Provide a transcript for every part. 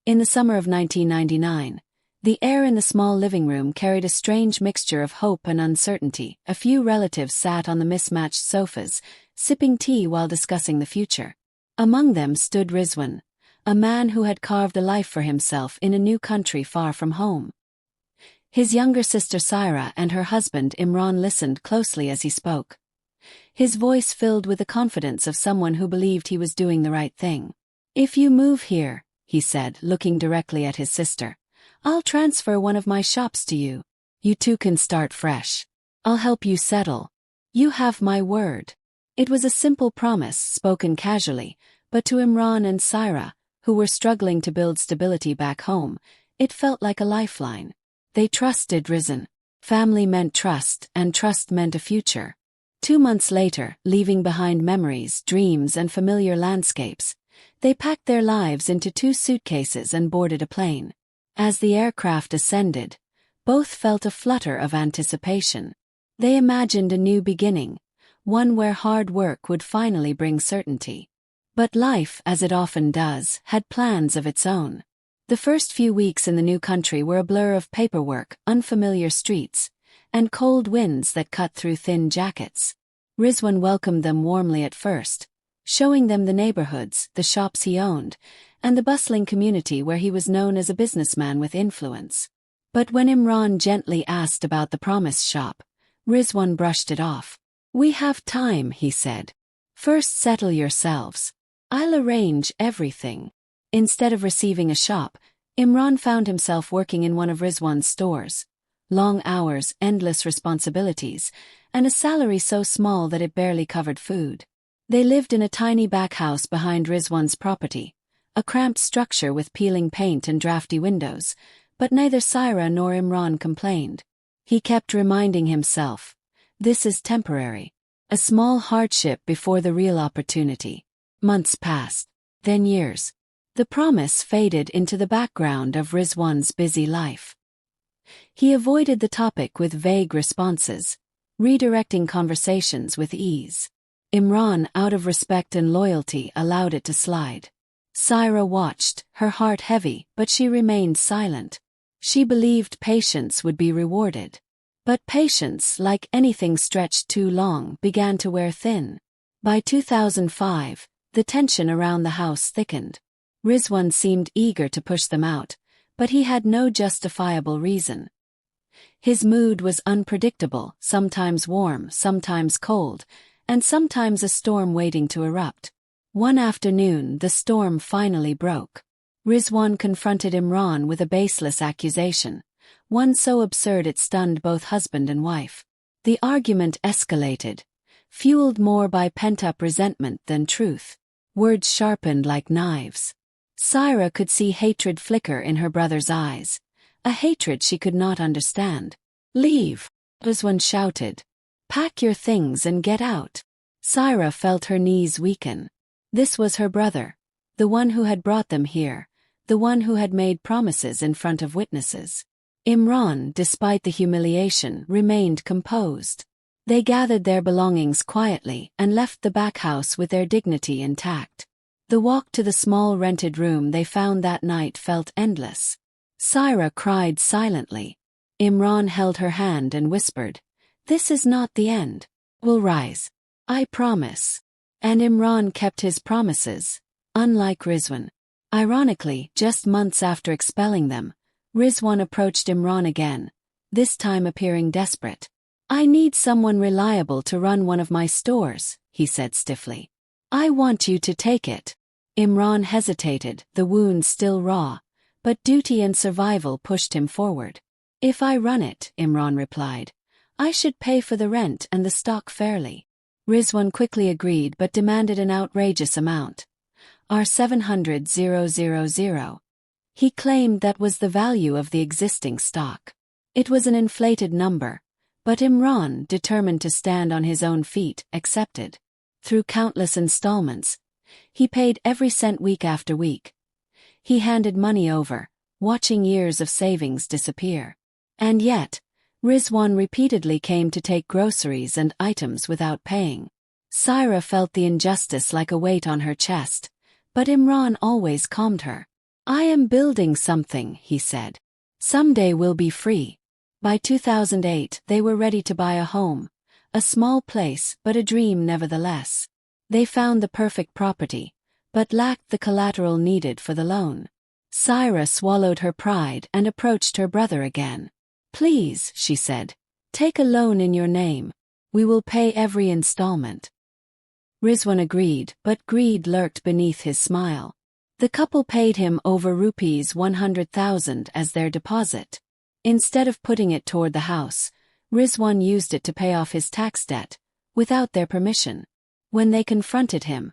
In the summer of 1999, the air in the small living room carried a strange mixture of hope and uncertainty. A few relatives sat on the mismatched sofas, sipping tea while discussing the future. Among them stood Rizwan, a man who had carved a life for himself in a new country far from home. His younger sister Saira and her husband Imran listened closely as he spoke. His voice filled with the confidence of someone who believed he was doing the right thing. "If you move here," he said, looking directly at his sister, "I'll transfer one of my shops to you. You two can start fresh. I'll help you settle. You have my word." It was a simple promise spoken casually, but to Imran and Saira, who were struggling to build stability back home, it felt like a lifeline. They trusted Rizwan. Family meant trust, and trust meant a future. 2 months later, leaving behind memories, dreams, and familiar landscapes, they packed their lives into 2 suitcases and boarded a plane. As the aircraft ascended, both felt a flutter of anticipation. They imagined a new beginning, one where hard work would finally bring certainty. But life, as it often does, had plans of its own. The first few weeks in the new country were a blur of paperwork, unfamiliar streets, and cold winds that cut through thin jackets. Rizwan welcomed them warmly at first, showing them the neighborhoods, the shops he owned, and the bustling community where he was known as a businessman with influence. But when Imran gently asked about the promise shop, Rizwan brushed it off. "We have time," he said. "First settle yourselves. I'll arrange everything." Instead of receiving a shop, Imran found himself working in one of Rizwan's stores. Long hours, endless responsibilities, and a salary so small that it barely covered food. They lived in a tiny back house behind Rizwan's property, a cramped structure with peeling paint and drafty windows, but neither Saira nor Imran complained. He kept reminding himself, "This is temporary, a small hardship before the real opportunity." Months passed, then years. The promise faded into the background of Rizwan's busy life. He avoided the topic with vague responses, redirecting conversations with ease. Imran, out of respect and loyalty, allowed it to slide. Saira watched, her heart heavy, but she remained silent. She believed patience would be rewarded. But patience, like anything stretched too long, began to wear thin. By 2005, the tension around the house thickened. Rizwan seemed eager to push them out, but he had no justifiable reason. His mood was unpredictable, sometimes warm, sometimes cold, and sometimes a storm waiting to erupt. One afternoon, the storm finally broke. Rizwan confronted Imran with a baseless accusation, one so absurd it stunned both husband and wife. The argument escalated, fueled more by pent-up resentment than truth. Words sharpened like knives. Saira could see hatred flicker in her brother's eyes, a hatred she could not understand. "Leave," Rizwan shouted. "Pack your things and get out." Saira felt her knees weaken. This was her brother, the one who had brought them here, the one who had made promises in front of witnesses. Imran, despite the humiliation, remained composed. They gathered their belongings quietly and left the back house with their dignity intact. The walk to the small rented room they found that night felt endless. Saira cried silently. Imran held her hand and whispered, "This is not the end. We'll rise. I promise." And Imran kept his promises, unlike Rizwan. Ironically, just months after expelling them, Rizwan approached Imran again, this time appearing desperate. "I need someone reliable to run one of my stores," he said stiffly. "I want you to take it." Imran hesitated, the wound still raw, but duty and survival pushed him forward. "If I run it," Imran replied, "I should pay for the rent and the stock fairly." Rizwan quickly agreed but demanded an outrageous amount. $700,000. He claimed that was the value of the existing stock. It was an inflated number, but Imran, determined to stand on his own feet, accepted. Through countless installments, he paid every cent week after week. He handed money over, watching years of savings disappear. And yet, Rizwan repeatedly came to take groceries and items without paying. Saira felt the injustice like a weight on her chest, but Imran always calmed her. "I am building something," he said. "Someday we'll be free." By 2008, they were ready to buy a home. A small place, but a dream nevertheless. They found the perfect property, but lacked the collateral needed for the loan. Syra swallowed her pride and approached her brother again. "Please," she said, "take a loan in your name. We will pay every installment." Rizwan agreed, but greed lurked beneath his smile. The couple paid him over rupees 100,000 as their deposit. Instead of putting it toward the house, Rizwan used it to pay off his tax debt, without their permission. When they confronted him,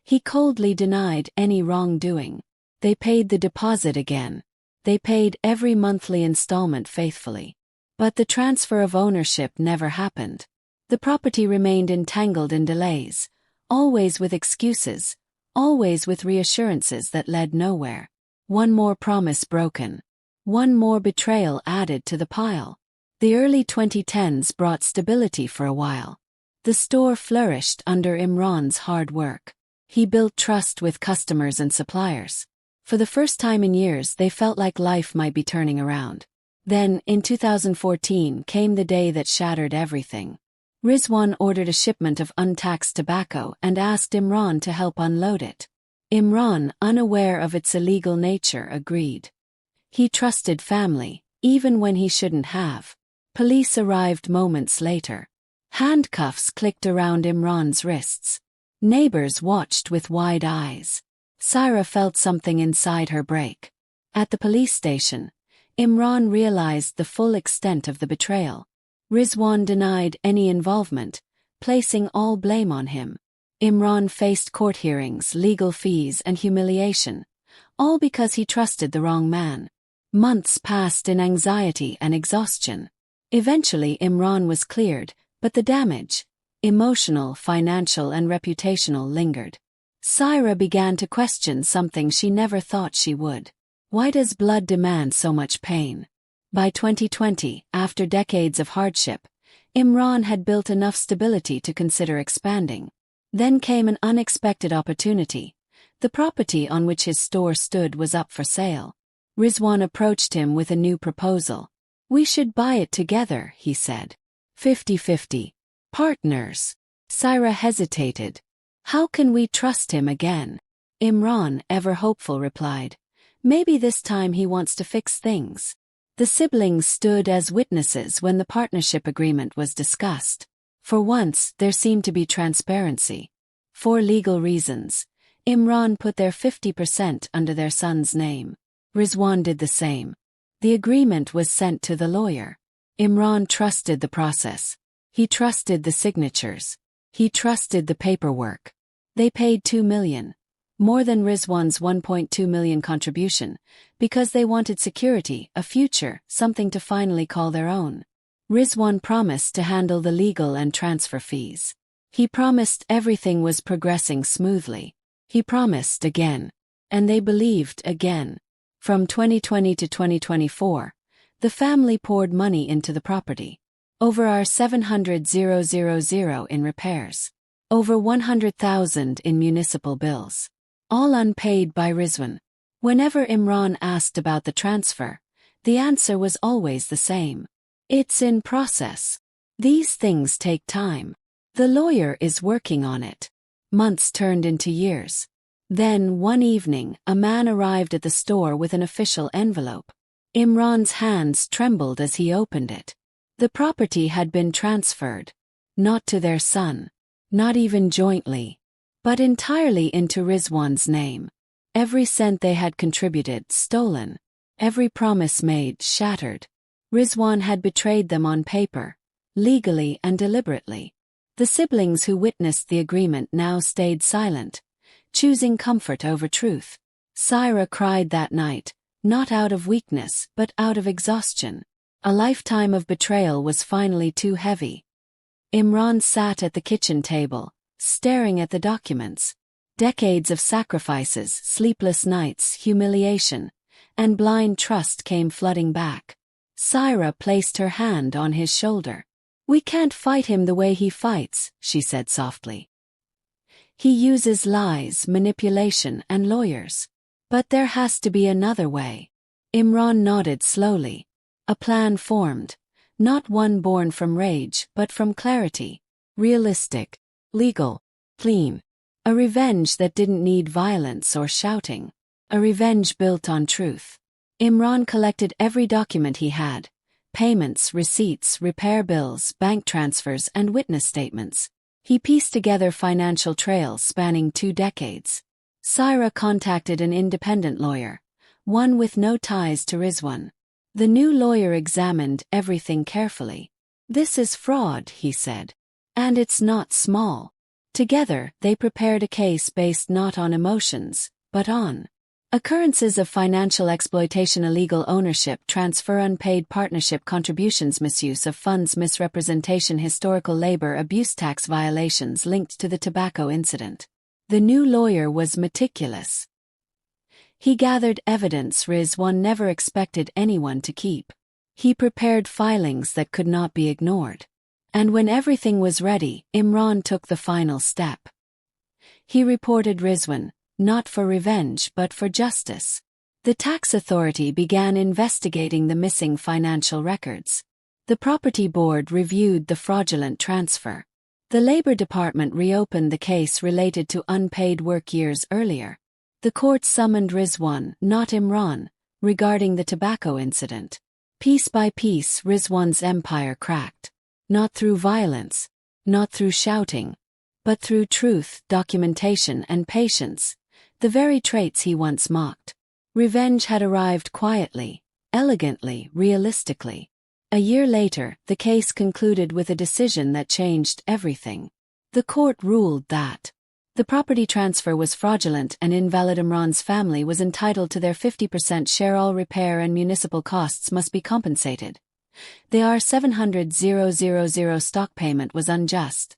he coldly denied any wrongdoing. They paid the deposit again. They paid every monthly installment faithfully. But the transfer of ownership never happened. The property remained entangled in delays, always with excuses, always with reassurances that led nowhere. One more promise broken. One more betrayal added to the pile. The early 2010s brought stability for a while. The store flourished under Imran's hard work. He built trust with customers and suppliers. For the first time in years, they felt like life might be turning around. Then, in 2014, came the day that shattered everything. Rizwan ordered a shipment of untaxed tobacco and asked Imran to help unload it. Imran, unaware of its illegal nature, agreed. He trusted family, even when he shouldn't have. Police arrived moments later. Handcuffs clicked around Imran's wrists. Neighbors watched with wide eyes. Syra felt something inside her break. At the police station, Imran realized the full extent of the betrayal. Rizwan denied any involvement, placing all blame on him. Imran faced court hearings, legal fees, and humiliation, all because he trusted the wrong man. Months passed in anxiety and exhaustion. Eventually Imran was cleared, but the damage, emotional, financial, and reputational, lingered. Syra began to question something she never thought she would. Why does blood demand so much pain? By 2020, after decades of hardship, Imran had built enough stability to consider expanding. Then came an unexpected opportunity. The property on which his store stood was up for sale. Rizwan approached him with a new proposal. "We should buy it together," he said. 50-50. Partners. Syra hesitated. How can we trust him again? Imran, ever hopeful, replied. Maybe this time he wants to fix things. The siblings stood as witnesses when the partnership agreement was discussed. For once, there seemed to be transparency. For legal reasons, Imran put their 50% under their son's name. Rizwan did the same. The agreement was sent to the lawyer. Imran trusted the process. He trusted the signatures. He trusted the paperwork. They paid $2 million, more than Rizwan's $1.2 million contribution, because they wanted security, a future, something to finally call their own. Rizwan promised to handle the legal and transfer fees. He promised everything was progressing smoothly. He promised again. And they believed again. From 2020 to 2024, the family poured money into the property. Over our 700,000 in repairs. Over 100,000 in municipal bills. All unpaid by Rizwan. Whenever Imran asked about the transfer, the answer was always the same. It's in process. These things take time. The lawyer is working on it. Months turned into years. Then, one evening, a man arrived at the store with an official envelope. Imran's hands trembled as he opened it. The property had been transferred. Not to their son. Not even jointly. But entirely into Rizwan's name. Every cent they had contributed, stolen. Every promise made, shattered. Rizwan had betrayed them on paper, legally and deliberately. The siblings who witnessed the agreement now stayed silent, choosing comfort over truth. Syra cried that night, not out of weakness but out of exhaustion. A lifetime of betrayal was finally too heavy. Imran sat at the kitchen table, staring at the documents. Decades of sacrifices, sleepless nights, humiliation, and blind trust came flooding back. Syra placed her hand on his shoulder. "We can't fight him the way he fights," she said softly. "He uses lies, manipulation, and lawyers. But there has to be another way. Imran nodded slowly. A plan formed. Not one born from rage, but from clarity. Realistic. Legal. Clean. A revenge that didn't need violence or shouting. A revenge built on truth. Imran collected every document he had. Payments, receipts, repair bills, bank transfers, and witness statements. He pieced together financial trails spanning 2 decades. Saira contacted an independent lawyer, one with no ties to Rizwan. The new lawyer examined everything carefully. "This is fraud," he said. "And it's not small." Together, they prepared a case based not on emotions, but on occurrences of financial exploitation, illegal ownership transfer, unpaid partnership contributions, misuse of funds, misrepresentation, historical labor abuse, tax violations linked to the tobacco incident. The new lawyer was meticulous. He gathered evidence Rizwan never expected anyone to keep. He prepared filings that could not be ignored. And when everything was ready, Imran took the final step. He reported Rizwan, not for revenge but for justice. The tax authority began investigating the missing financial records. The property board reviewed the fraudulent transfer. The Labor Department reopened the case related to unpaid work years earlier. The court summoned Rizwan, not Imran, regarding the tobacco incident. Piece by piece, Rizwan's empire cracked. Not through violence, not through shouting, but through truth, documentation, and patience. The very traits he once mocked. Revenge had arrived quietly, elegantly, realistically. A year later, the case concluded with a decision that changed everything. The court ruled that the property transfer was fraudulent and invalid. Imran's family was entitled to their 50% share. All repair and municipal costs must be compensated. The R700,000 stock payment was unjust.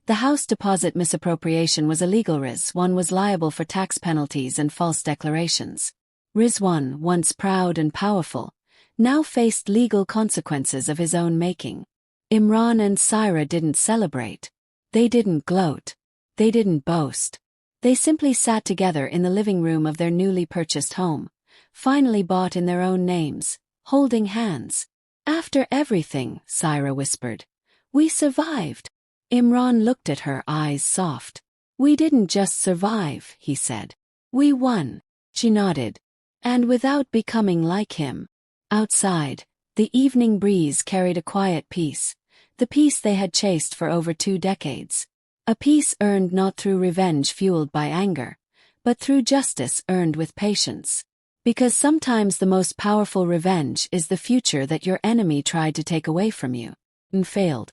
The house deposit misappropriation was illegal. Rizwan was liable for tax penalties and false declarations. Rizwan, once proud and powerful, now faced legal consequences of his own making. Imran and Saira didn't celebrate. They didn't gloat. They didn't boast. They simply sat together in the living room of their newly purchased home, finally bought in their own names, holding hands. "After everything," Saira whispered, "we survived." Imran looked at her, eyes soft. "We didn't just survive," he said. "We won." She nodded. "And without becoming like him." Outside, the evening breeze carried a quiet peace, the peace they had chased for over 2 decades. A peace earned not through revenge fueled by anger, but through justice earned with patience. Because sometimes the most powerful revenge is the future that your enemy tried to take away from you and failed.